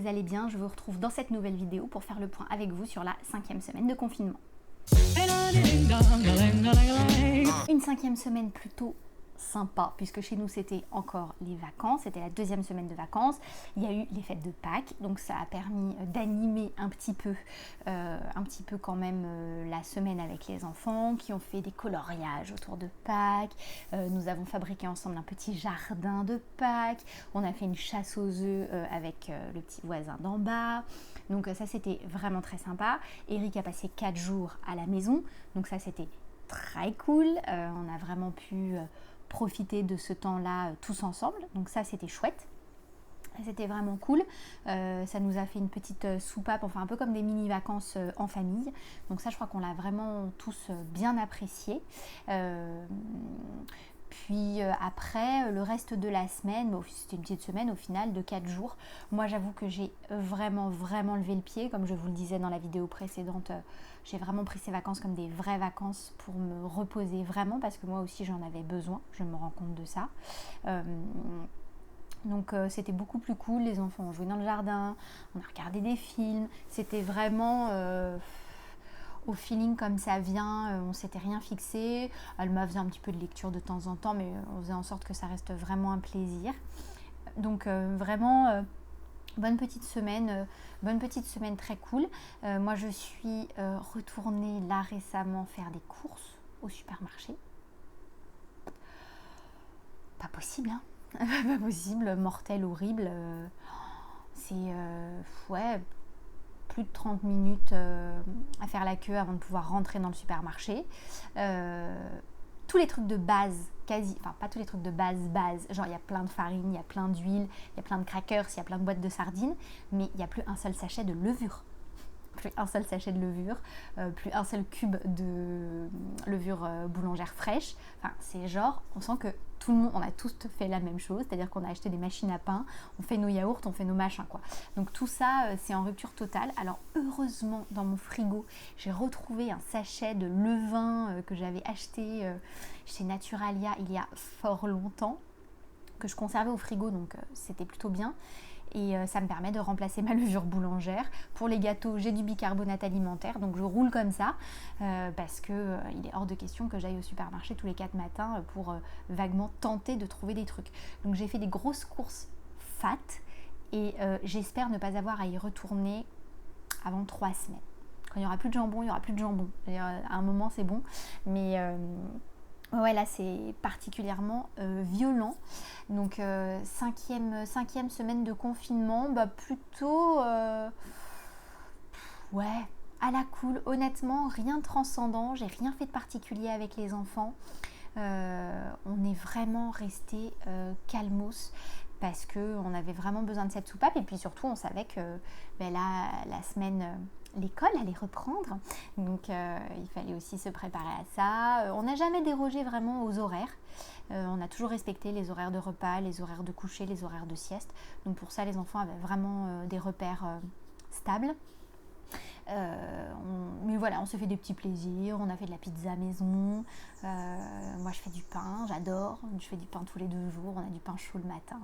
allez bien. Je vous retrouve dans cette nouvelle vidéo pour faire le point avec vous sur la 5e semaine de confinement. Une 5e semaine plutôt sympa, puisque chez nous c'était encore les vacances, c'était la 2e semaine de vacances. Il y a eu les fêtes de Pâques, donc ça a permis d'animer un petit peu quand même la semaine avec les enfants qui ont fait des coloriages autour de Pâques. Nous avons fabriqué ensemble un petit jardin de Pâques, on a fait une chasse aux œufs avec le petit voisin d'en bas. Donc ça c'était vraiment très sympa. Eric a passé 4 jours à la maison, donc ça c'était très cool. On a vraiment pu profiter de ce temps-là tous ensemble, donc ça c'était chouette. C'était vraiment cool. Ça nous a fait une petite soupape, enfin un peu comme des mini-vacances en famille. Donc ça je crois qu'on l'a vraiment tous bien apprécié. Puis après, le reste de la semaine, c'était une petite semaine au final de 4 jours. Moi j'avoue que j'ai vraiment levé le pied, comme je vous le disais dans la vidéo précédente. J'ai vraiment pris ces vacances comme des vraies vacances pour me reposer vraiment, parce que moi aussi j'en avais besoin, je me rends compte de ça. Donc c'était beaucoup plus cool, les enfants ont joué dans le jardin, on a regardé des films, c'était vraiment au feeling comme ça vient, on s'était rien fixé. Elle m'a fait un petit peu de lecture de temps en temps, mais on faisait en sorte que ça reste vraiment un plaisir. Donc vraiment bonne petite semaine très cool. Moi je suis retournée là récemment faire des courses au supermarché. Pas possible, hein. Pas possible, mortel, horrible. C'est plus de 30 minutes à faire la queue avant de pouvoir rentrer dans le supermarché. Tous les trucs de base, enfin pas tous les trucs de base, genre il y a plein de farine, il y a plein d'huile, il y a plein de crackers, il y a plein de boîtes de sardines, mais il n'y a plus un seul sachet de levure. Plus un seul sachet de levure, plus un seul cube de levure boulangère fraîche. Enfin, c'est genre, on sent que tout le monde, on a tous fait la même chose, c'est-à-dire qu'on a acheté des machines à pain, on fait nos yaourts, on fait nos machins, quoi. Donc tout ça, c'est en rupture totale. Alors heureusement, dans mon frigo, j'ai retrouvé un sachet de levain que j'avais acheté chez Naturalia il y a fort longtemps, que je conservais au frigo, donc c'était plutôt bien. Et ça me permet de remplacer ma levure boulangère. Pour les gâteaux, j'ai du bicarbonate alimentaire, donc je roule comme ça parce que il est hors de question que j'aille au supermarché tous les 4 matins pour vaguement tenter de trouver des trucs. Donc j'ai fait des grosses courses fat et j'espère ne pas avoir à y retourner avant 3 semaines. Quand il n'y aura plus de jambon, il n'y aura plus de jambon. À un moment c'est bon, mais ouais, là c'est particulièrement violent. Donc 5e semaine de confinement, plutôt ouais, à la cool. Honnêtement, rien de transcendant, j'ai rien fait de particulier avec les enfants. On est vraiment resté calmos parce qu'on avait vraiment besoin de cette soupape, et puis surtout on savait que là, la semaine l'école allait reprendre, donc il fallait aussi se préparer à ça. On n'a jamais dérogé vraiment aux horaires, on a toujours respecté les horaires de repas, les horaires de coucher, les horaires de sieste, donc pour ça les enfants avaient vraiment des repères stables. Mais voilà, on se fait des petits plaisirs, on a fait de la pizza maison, moi je fais du pain, j'adore, je fais du pain tous les 2 jours, on a du pain chaud le matin,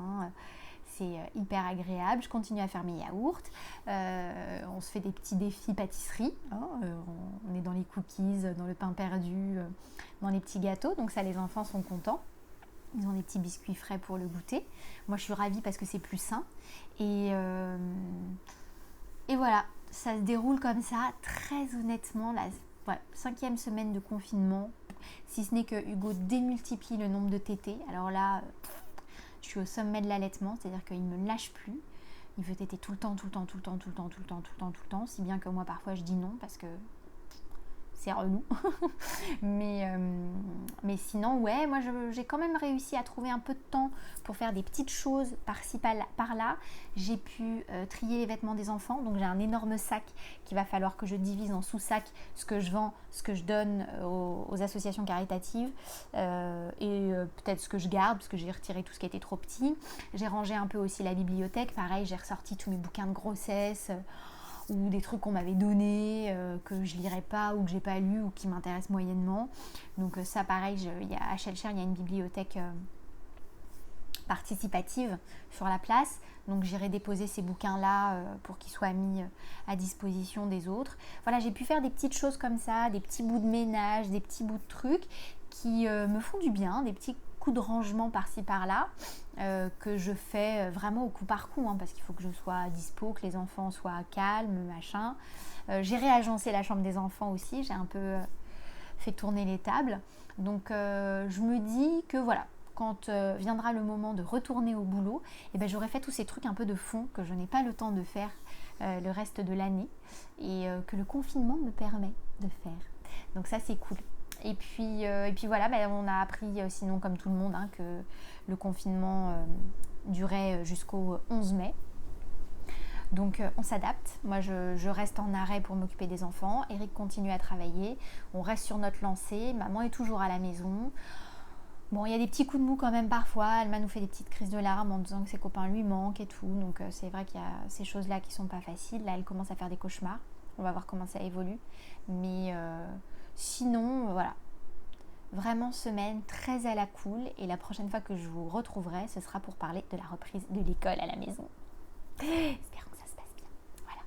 c'est hyper agréable. Je continue à faire mes yaourts, on se fait des petits défis pâtisserie, on est dans les cookies, dans le pain perdu, dans les petits gâteaux, donc ça les enfants sont contents. Ils ont des petits biscuits frais pour le goûter. Moi je suis ravie parce que c'est plus sain, et voilà, ça se déroule comme ça, très honnêtement, la 5e semaine de confinement, si ce n'est que Hugo démultiplie le nombre de tétés. Alors là, je suis au sommet de l'allaitement, c'est-à-dire qu'il ne me lâche plus. Il veut téter tout le temps, si bien que moi parfois je dis non parce que c'est relou. mais sinon, ouais, moi j'ai quand même réussi à trouver un peu de temps pour faire des petites choses par-ci par-là. J'ai pu trier les vêtements des enfants, donc j'ai un énorme sac qu'il va falloir que je divise en sous-sacs, ce que je vends, ce que je donne aux associations caritatives, et peut-être ce que je garde parce que j'ai retiré tout ce qui était trop petit. J'ai rangé un peu aussi la bibliothèque, pareil, j'ai ressorti tous mes bouquins de grossesse, ou des trucs qu'on m'avait donnés, que je lirais pas ou que j'ai pas lu ou qui m'intéressent moyennement. Donc ça pareil, à Shellshare il y a une bibliothèque participative sur la place. Donc j'irai déposer ces bouquins-là pour qu'ils soient mis à disposition des autres. Voilà, j'ai pu faire des petites choses comme ça, des petits bouts de ménage, des petits bouts de trucs qui me font du bien, des petits coups de rangement par-ci par-là que je fais vraiment au coup par coup, parce qu'il faut que je sois dispo, que les enfants soient calmes, machin. J'ai réagencé la chambre des enfants aussi, j'ai un peu fait tourner les tables. Donc je me dis que voilà, quand viendra le moment de retourner au boulot, j'aurai fait tous ces trucs un peu de fond que je n'ai pas le temps de faire le reste de l'année et que le confinement me permet de faire. Donc ça c'est cool. Et puis voilà, on a appris sinon comme tout le monde que le confinement durait jusqu'au 11 mai. Donc on s'adapte. Moi je reste en arrêt pour m'occuper des enfants. Eric continue à travailler. On reste sur notre lancée. Maman est toujours à la maison. Bon, il y a des petits coups de mou quand même parfois. Alma nous fait des petites crises de larmes en disant que ses copains lui manquent et tout. Donc c'est vrai qu'il y a ces choses-là qui sont pas faciles. Là, elle commence à faire des cauchemars. On va voir comment ça évolue. Mais sinon, voilà. Vraiment semaine très à la cool. Et la prochaine fois que je vous retrouverai, ce sera pour parler de la reprise de l'école à la maison. Espérons que ça se passe bien. Voilà.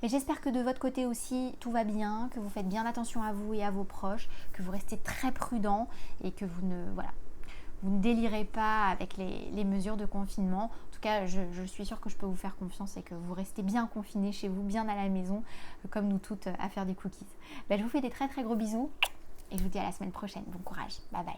Et j'espère que de votre côté aussi, tout va bien, que vous faites bien attention à vous et à vos proches, que vous restez très prudents et que vous ne délirez pas avec les mesures de confinement. En tout cas, je suis sûre que je peux vous faire confiance et que vous restez bien confinés chez vous, bien à la maison, comme nous toutes, à faire des cookies. Je vous fais des très très gros bisous et je vous dis à la semaine prochaine. Bon courage. Bye bye.